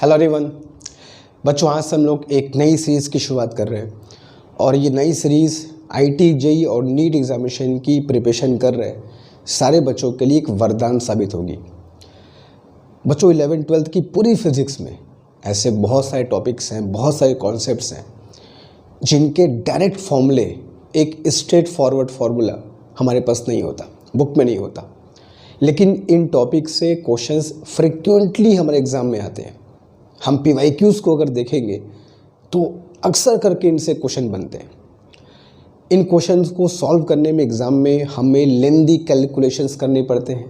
Hello everyone. बच्चों, आज से हम लोग एक नई सीरीज़ की शुरुआत कर रहे हैं और ये नई सीरीज़ आईटी, जेईई और नीट एग्जामिनेशन की प्रिपरेशन कर रहे सारे बच्चों के लिए एक वरदान साबित होगी। बच्चों, 11th-12th की पूरी फिज़िक्स में ऐसे बहुत सारे टॉपिक्स हैं, बहुत सारे कॉन्सेप्ट्स हैं जिनके डायरेक्ट फॉर्मूले, एक स्ट्रेट फॉरवर्ड फार्मूला हमारे पास नहीं होता, बुक में नहीं होता। लेकिन इन टॉपिक से क्वेश्चंस फ्रिक्वेंटली हमारे एग्ज़ाम में आते हैं। हम PYQs को अगर देखेंगे तो अक्सर करके इनसे क्वेश्चन बनते हैं। इन क्वेश्चंस को सॉल्व करने में एग्ज़ाम में हमें लेंदी कैलकुलेशंस करने पड़ते हैं,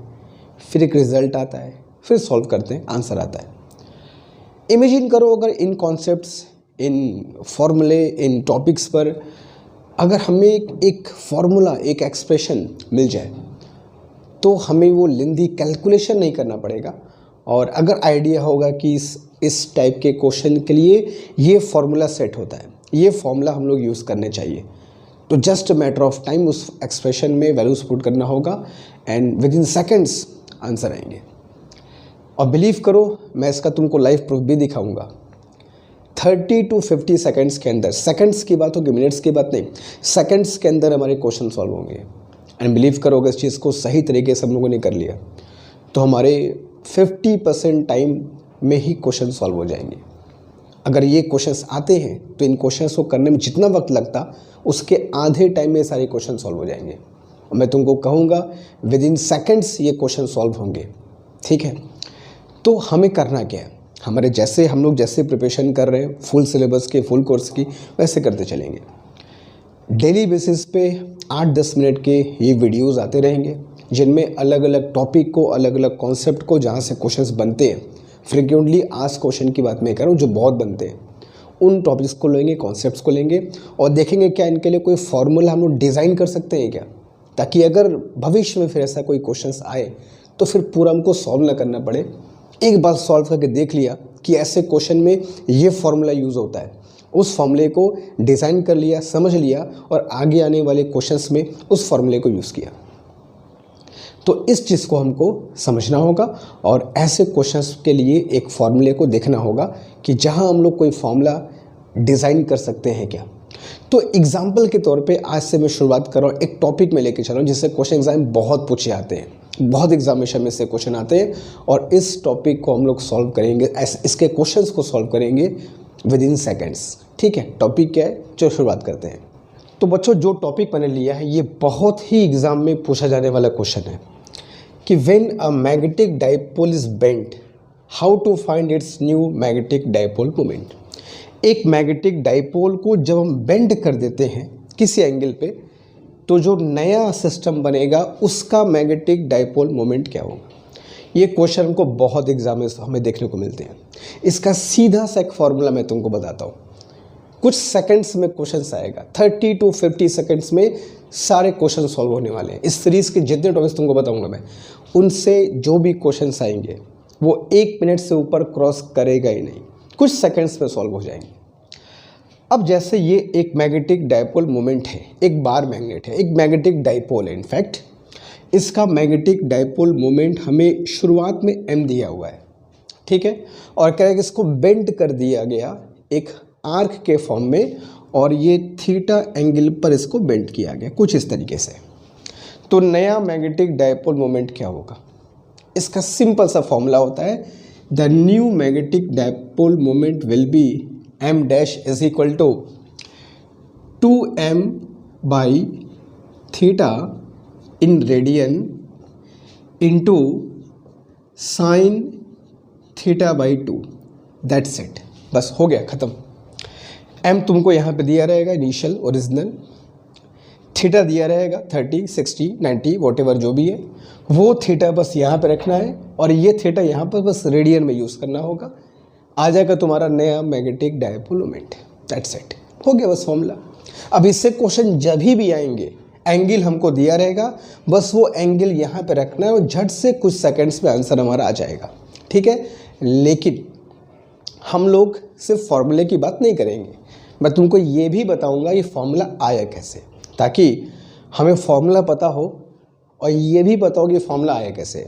फिर एक रिज़ल्ट आता है, फिर सॉल्व करते हैं, आंसर आता है। इमेजिन करो अगर इन कॉन्सेप्ट्स, इन फॉर्मूले, इन टॉपिक्स पर अगर हमें एक फार्मूला, एक एक्सप्रेशन मिल जाए तो हमें वो लेंदी कैलकुलेशन नहीं करना पड़ेगा। और अगर आइडिया होगा कि इस टाइप के क्वेश्चन के लिए ये फार्मूला सेट होता है, ये फार्मूला हम लोग यूज़ करने चाहिए, तो जस्ट मैटर ऑफ टाइम उस एक्सप्रेशन में वैल्यूज पुट करना होगा and with in seconds answer आएंगे। और बिलीव करो, मैं इसका तुमको लाइव प्रूफ भी दिखाऊंगा। 30 to 50 सेकेंड्स के अंदर, सेकेंड्स की बात होगी, मिनट्स की बात नहीं, सेकेंड्स के अंदर हमारे क्वेश्चन सॉल्व होंगे। एंड बिलीव करो, अगर इस चीज़ को सही तरीके से हम लोगों ने कर लिया तो हमारे 50% टाइम में ही क्वेश्चन सॉल्व हो जाएंगे। अगर ये क्वेश्चंस आते हैं तो इन क्वेश्चंस को करने में जितना वक्त लगता उसके आधे टाइम में सारे क्वेश्चन सॉल्व हो जाएंगे। और मैं तुमको कहूँगा विद इन सेकेंड्स ये क्वेश्चन सॉल्व होंगे। ठीक है, तो हमें करना क्या है? हम लोग जैसे प्रिपरेशन कर रहे हैं फुल सिलेबस के, फुल कोर्स की, वैसे करते चलेंगे। डेली बेसिस पे 8-10 मिनट के ये वीडियोस आते रहेंगे जिनमें अलग अलग टॉपिक को, अलग अलग कॉन्सेप्ट को, जहाँ से क्वेश्चंस बनते हैं, फ्रिक्वेंटली आस्क्ड क्वेश्चन की बात मैं कर रहा हूँ जो बहुत बनते हैं, उन टॉपिक्स को लेंगे, कॉन्सेप्ट्स को लेंगे और देखेंगे क्या इनके लिए कोई फार्मूला हम लोग डिज़ाइन कर सकते हैं क्या, ताकि अगर भविष्य में फिर ऐसा कोई क्वेश्चंस आए तो फिर पूरा हमको सॉल्व ना करना पड़े। एक बार सॉल्व करके देख लिया कि ऐसे क्वेश्चन में ये फार्मूला यूज़ होता है, उस फार्मूले को डिज़ाइन कर लिया, समझ लिया और आगे आने वाले क्वेश्चंस में उस फार्मूले को यूज़ किया। तो इस चीज़ को हमको समझना होगा और ऐसे क्वेश्चंस के लिए एक फार्मूले को देखना होगा कि जहां हम लोग कोई फार्मूला डिज़ाइन कर सकते हैं क्या। तो एग्जाम्पल के तौर पे आज से मैं शुरुआत कर रहा हूँ, एक टॉपिक में लेके चल रहा हूँ जिससे क्वेश्चन एग्जाम बहुत पूछे आते हैं, बहुत एग्जामिनेशन में से क्वेश्चन आते हैं और इस टॉपिक को हम लोग सॉल्व करेंगे, इसके क्वेश्चंस को सॉल्व करेंगे विद इन सेकेंड्स। ठीक है, टॉपिक क्या है, चलो शुरुआत करते हैं। तो बच्चों, जो टॉपिक मैंने लिया है ये बहुत ही एग्जाम में पूछा जाने वाला क्वेश्चन है कि when a magnetic dipole is bent, how to find its new magnetic dipole moment. एक मैग्नेटिक डाइपोल को जब हम बेंड कर देते हैं किसी एंगल पे तो जो नया सिस्टम बनेगा उसका मैग्नेटिक डाइपोल मोमेंट क्या होगा। ये क्वेश्चन हमको बहुत एग्जाम में हमें देखने को मिलते हैं। इसका सीधा सा एक फार्मूला मैं तुमको बताता हूँ, कुछ सेकंड्स में क्वेश्चन आएगा, 30 to 50 सेकंड्स में सारे क्वेश्चन सॉल्व होने वाले हैं। इस सीरीज़ के जितने टॉपिक्स तुमको बताऊंगा मैं, उनसे जो भी क्वेश्चंस आएंगे वो 1 मिनट से ऊपर क्रॉस करेगा ही नहीं, कुछ सेकंड्स में सॉल्व हो जाएंगे। अब जैसे ये एक मैग्नेटिक डाइपोल मोमेंट है, एक बार मैग्नेट है, एक मैग्नेटिक डाइपोल है, इनफैक्ट इसका मैग्नेटिक डाइपोल मोमेंट हमें शुरुआत में m दिया हुआ है। ठीक है, और कह रहे कि इसको बेंड कर दिया गया एक आर्क के फॉर्म में और ये थीटा एंगल पर इसको बेंड किया गया कुछ इस तरीके से। तो नया मैग्नेटिक डाइपोल मोमेंट क्या होगा? इसका सिंपल सा फॉर्मूला होता है, the new magnetic dipole moment will be m dash is equal to 2m by theta in radian into sine theta by 2। That's it, बस हो गया, ख़त्म। m तुमको यहाँ पे दिया रहेगा इनिशियल ओरिजिनल, थीटा दिया रहेगा 30, 60, 90 वॉटेवर जो भी है, वो थीटा बस यहाँ पे रखना है और ये थीटा यहाँ पर बस रेडियन में यूज़ करना होगा, आ जाएगा तुम्हारा नया magnetic dipole moment. That's it, हो गया बस फॉर्मूला। अब इससे क्वेश्चन जब भी आएंगे, एंगल हमको दिया रहेगा, बस वो एंगल यहाँ पे रखना है और झट से कुछ सेकंड्स में आंसर हमारा आ जाएगा। ठीक है, लेकिन हम लोग सिर्फ फॉर्मूले की बात नहीं करेंगे, मैं तुमको ये भी बताऊंगा ये फॉर्मूला आया कैसे, ताकि हमें फॉर्मूला पता हो और ये भी पता हो कि फॉर्मूला आया कैसे,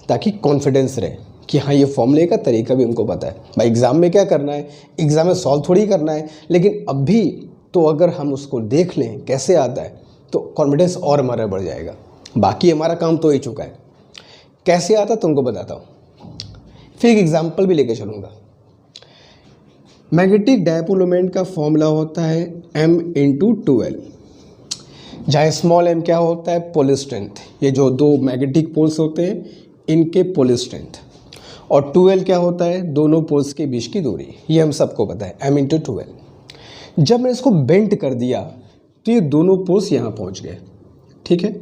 ताकि कॉन्फिडेंस रहे। कि हाँ ये फॉर्मूले का तरीका भी उनको पता है। भाई एग्ज़ाम में क्या करना है, एग्ज़ाम में सॉल्व थोड़ी करना है, लेकिन अब भी तो अगर हम उसको देख लें कैसे आता है तो कॉन्फिडेंस और हमारा बढ़ जाएगा। बाकी हमारा काम तो हो ही चुका है, कैसे आता तुमको बताता हूँ। फिर एक एग्जाम्पल भी लेके चलूँगा। मैग्नेटिक डायपोल मोमेंट का फॉर्मूला होता है m × 2l, जहाँ स्मॉल m क्या होता है, पोल स्ट्रेंथ। ये जो दो मैग्नेटिक पोल्स होते हैं इनके पोल स्ट्रेंथ, और 2l क्या होता है, दोनों पोल्स के बीच की दूरी। ये हम सबको पता है, m × 2l। जब मैंने इसको बेंड कर दिया तो ये दोनों पोल्स यहाँ पहुँच गए, ठीक है,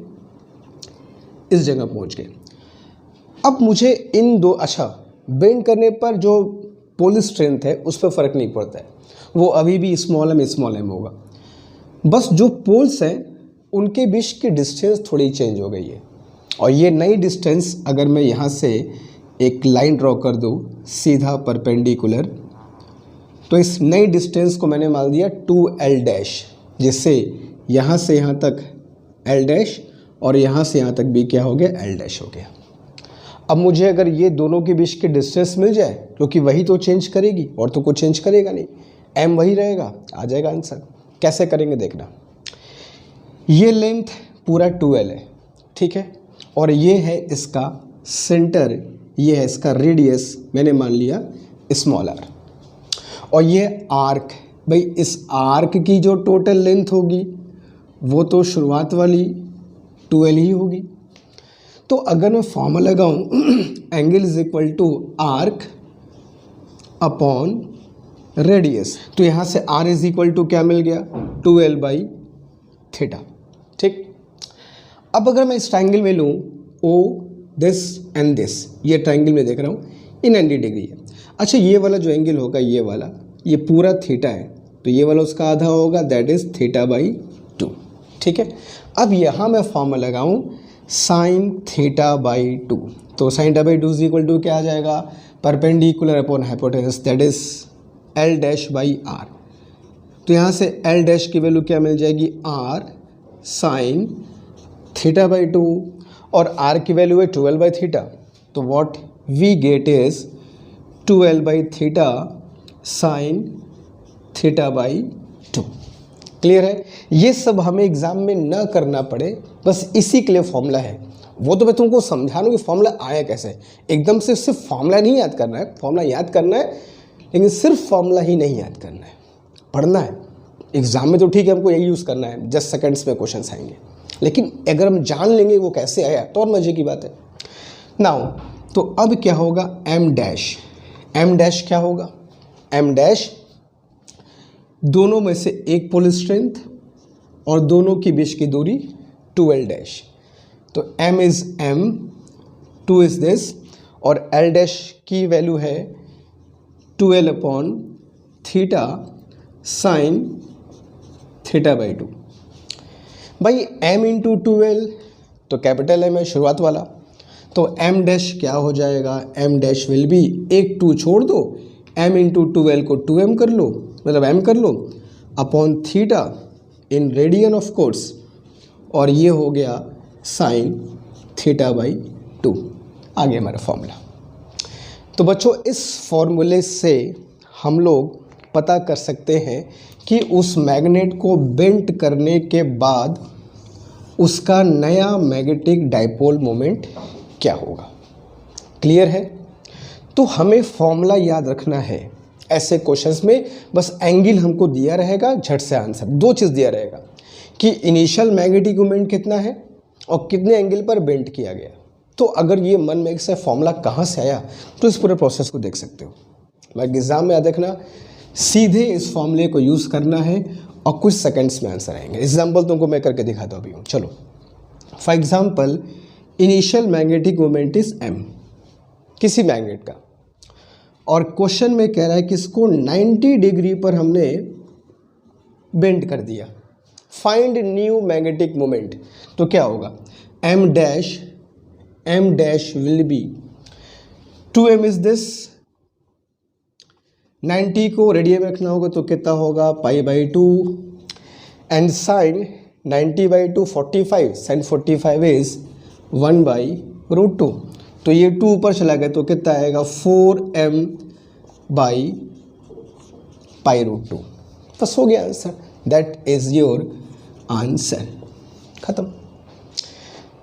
इस जगह पहुँच गए। अब मुझे इन दो, अच्छा बेंड करने पर जो पोल स्ट्रेंथ है उस पर फ़र्क नहीं पड़ता है, वो अभी भी स्मॉल m होगा। बस जो पोल्स हैं उनके बीच की डिस्टेंस थोड़ी चेंज हो गई है, और ये नई डिस्टेंस अगर मैं यहाँ से एक लाइन ड्रॉ कर दूँ सीधा परपेंडिकुलर, तो इस नई डिस्टेंस को मैंने मान दिया 2l', जिससे यहाँ से यहाँ तक l' और यहाँ से यहाँ तक भी क्या हो गया, l' हो गया। अब मुझे अगर ये दोनों के बीच की डिस्टेंस मिल जाए, क्योंकि वही तो चेंज करेगी और तो कुछ चेंज करेगा नहीं, m वही रहेगा, आ जाएगा आंसर। कैसे करेंगे देखना। ये लेंथ पूरा 2l है, ठीक है, और ये है इसका सेंटर, ये है इसका रेडियस, मैंने मान लिया स्मॉल r, और ये आर्क। भाई इस आर्क की जो टोटल लेंथ होगी वो तो शुरुआत वाली 2l ही होगी। तो अगर मैं फॉर्मूला लगाऊं angle is equal to arc upon radius, तो यहाँ से r इज इक्वल टू क्या मिल गया, 2l/θ, ठीक। अब अगर मैं इस ट्राइंगल में लूँ ओ दिस एंड दिस, ये ट्राइंगल में देख रहा हूँ इन 90 डिग्री है। अच्छा ये वाला जो एंगल होगा, ये वाला, ये पूरा थीटा है, तो ये वाला उसका आधा होगा, दैट इज θ/2, ठीक है। अब यहाँ मैं फॉर्मूला लगाऊँ sin θ/2, तो sin θ/2 इज इक्वल टू क्या आ जाएगा, perpendicular upon hypotenuse, that is l'/r। तो यहाँ से l' की वैल्यू क्या मिल जाएगी, r sin θ/2, और r की वैल्यू है 2l/θ, तो what we get is 2l/θ sin θ/2। Clear है। ये सब हमें एग्जाम में ना करना पड़े, बस इसी के लिए फॉर्मूला है। वो तो मैं तुमको समझा लूँ कि फॉर्मूला आया कैसे। एकदम से सिर्फ फॉर्मूला नहीं याद करना है, फॉर्मूला याद करना है, लेकिन सिर्फ फॉर्मूला ही नहीं याद करना है, पढ़ना है। एग्जाम में तो ठीक है, हमको यही यूज़ करना है, जस्ट सेकंड्स में क्वेश्चन आएंगे, लेकिन अगर हम जान लेंगे वो कैसे आया तो और मज़े की बात है। नाउ तो अब क्या होगा, m' क्या होगा, m' दोनों में से एक पोल स्ट्रेंथ और दोनों के बीच की दूरी 2l', तो m is m, 2 is this, और l' की वैल्यू है 2l/θ sin θ/2। भाई m × 2l तो कैपिटल M है, शुरुआत वाला, तो m' क्या हो जाएगा, m' विल बी, एक 2 छोड़ दो, m × 2l को 2m कर लो, मतलब m कर लो, upon theta in radian of course, और ये हो गया sin θ/2। आ गया हमारा फॉर्मूला। तो बच्चों इस फॉर्मूले से हम लोग पता कर सकते हैं कि उस मैग्नेट को बेंड करने के बाद उसका नया मैग्नेटिक डाइपोल मोमेंट क्या होगा। क्लियर है। तो हमें फॉर्मूला याद रखना है ऐसे क्वेश्चंस में, बस एंगल हमको दिया रहेगा, झट से आंसर। दो चीज़ दिया रहेगा कि इनिशियल मैग्नेटिक मोमेंट कितना है और कितने एंगल पर बेंड किया गया। तो अगर ये मन में से फॉर्मूला कहाँ से आया तो इस पूरे प्रोसेस को देख सकते हो। बाकी एग्जाम में याद रखना, सीधे इस फॉर्मूले को यूज़ करना है और कुछ सेकंड्स में आंसर आएंगे। एग्जाम्पल तुमको मैं करके दिखाता हूँ अभी हूँ। चलो for example, initial magnetic moment is m, किसी मैग्नेट का, और क्वेश्चन में कह रहा है कि इसको 90 डिग्री पर हमने बेंड कर दिया। फाइंड न्यू मैग्नेटिक मोमेंट, तो क्या होगा, m dash will be 2m is this, 90 को रेडियन में रखना होगा तो कितना होगा, π/2, एंड साइन 90/2 45, साइन 45 इज 1/√2, तो ये 2 ऊपर चला गया तो कितना आएगा 4m/π√2। बस हो गया answer, that is your answer, ख़त्म।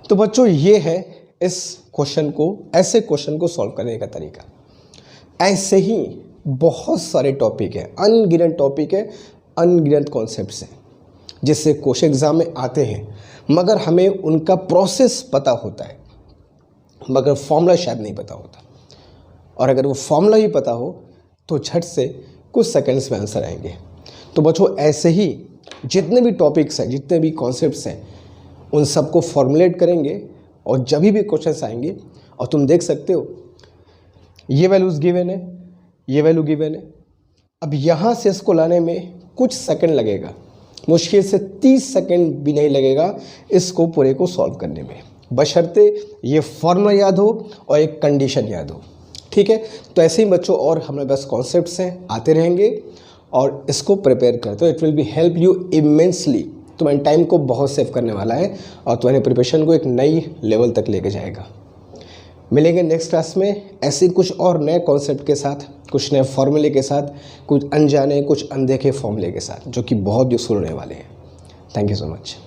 तो बच्चों ये है इस क्वेश्चन को, ऐसे क्वेश्चन को सॉल्व करने का तरीका। ऐसे ही बहुत सारे टॉपिक है, अनगिनत टॉपिक है, अनगिनत कॉन्सेप्ट्स हैं जिससे क्वेश्चन एग्ज़ाम में आते हैं, मगर हमें उनका प्रोसेस पता होता है, मगर फॉर्मूला शायद नहीं पता होता। और अगर वो फॉर्मूला ही पता हो तो झट से कुछ सेकंड्स में आंसर आएंगे। तो बच्चों ऐसे ही जितने भी टॉपिक्स हैं, जितने भी कॉन्सेप्ट्स हैं, उन सबको फॉर्मुलेट करेंगे और जब भी क्वेश्चंस आएंगे, और तुम देख सकते हो ये वैल्यूज़ गिवन है, ये वैल्यू गिवन है। अब यहाँ से इसको लाने में कुछ सेकंड लगेगा, मुश्किल से 30 सेकंड भी नहीं लगेगा इसको पूरे को सॉल्व करने में, बशर्ते ये फॉर्मूला याद हो और एक कंडीशन याद हो। ठीक है, तो ऐसे ही बच्चों और हमारे पास कॉन्सेप्ट्स हैं, आते रहेंगे और इसको प्रिपेयर करते हो। It will be help you immensely, तुम्हारे टाइम को बहुत सेव करने वाला है और तुम्हारे प्रिपरेशन को एक नई लेवल तक लेके जाएगा। मिलेंगे नेक्स्ट क्लास में ऐसे कुछ और नए कॉन्सेप्ट के साथ, कुछ नए फॉर्मूले के साथ, कुछ अनजाने, कुछ अनदेखे फॉर्मूले के साथ, जो कि बहुत यूज़फुल होने वाले हैं। Thank you so much.